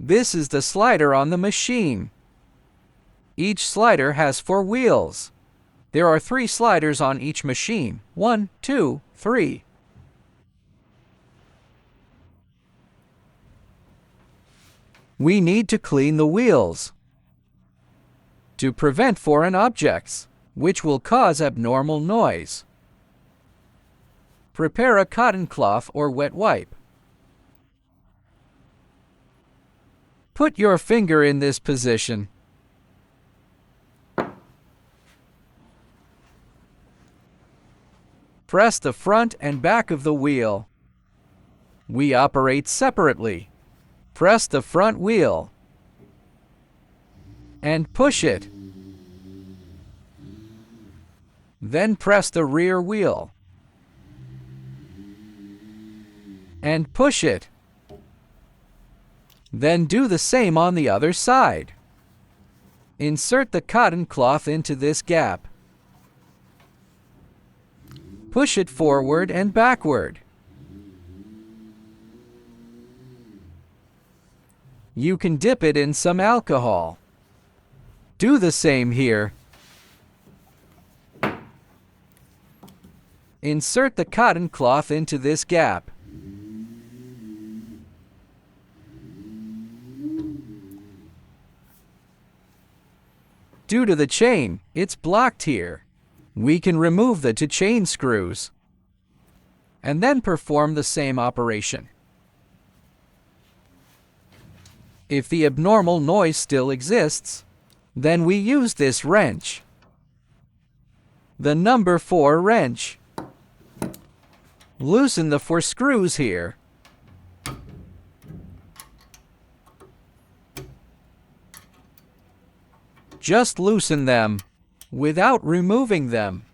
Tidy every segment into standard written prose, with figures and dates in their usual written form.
This is the slider on the machine. Each slider has 4 wheels. There are 3 sliders on each machine. 1, 2, 3. We need to clean the wheels to prevent foreign objects, which will cause abnormal noise. Prepare a cotton cloth or wet wipe. Put your finger in this position. Press the front and back of the wheel. We operate separately. Press the front wheel and push it. Then press the rear wheel and push it. Then do the same on the other side. Insert the cotton cloth into this gap. Push it forward and backward. You can dip it in some alcohol. Do the same here. Insert the cotton cloth into this gap. Due to the chain, it's blocked here. We can remove the 2 chain screws and then perform the same operation. If the abnormal noise still exists, then we use this wrench, the number 4 wrench. Loosen the 4 screws here. Just loosen them without removing them.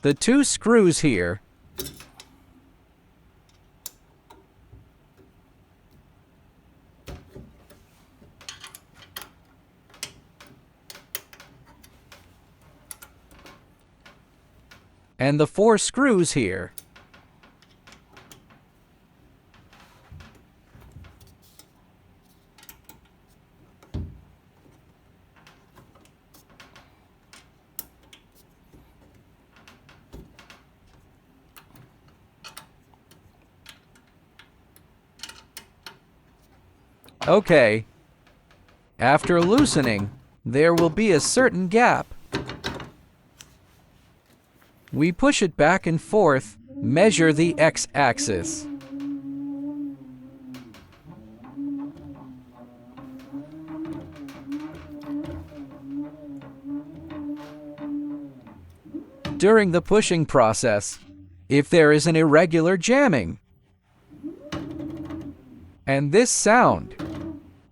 The 2 screws here and the 4 screws here. Okay. After loosening, there will be a certain gap. We push it back and forth, measure the x-axis. During the pushing process, if there is an irregular jamming, and this sound,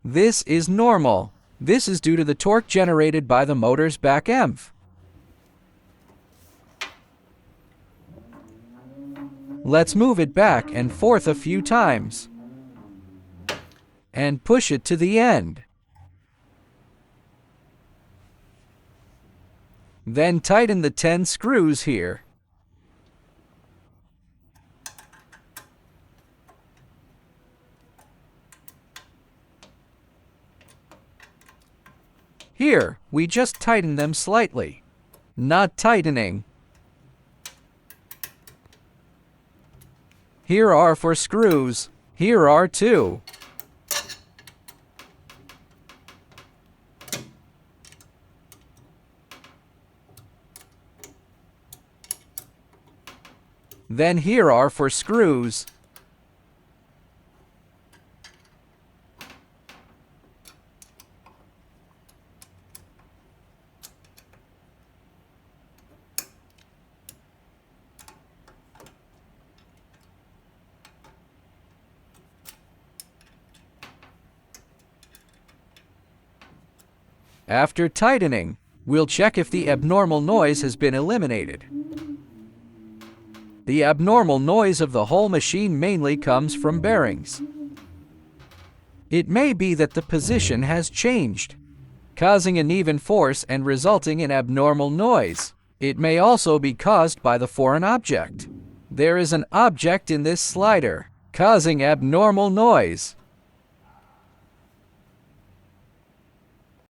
this is normal. This is due to the torque generated by the motor's back EMF. Let's move it back and forth a few times and push it to the end. Then tighten the 10 screws here. Here, we just tighten them slightly, not tightening. Here are 4 screws. Here are 2. Then here are 4 screws. After tightening, we'll check if the abnormal noise has been eliminated. The abnormal noise of the whole machine mainly comes from bearings. It may be that the position has changed. causing uneven force and resulting in abnormal noise. It may also be caused by the foreign object. There is an object in this slider, causing abnormal noise.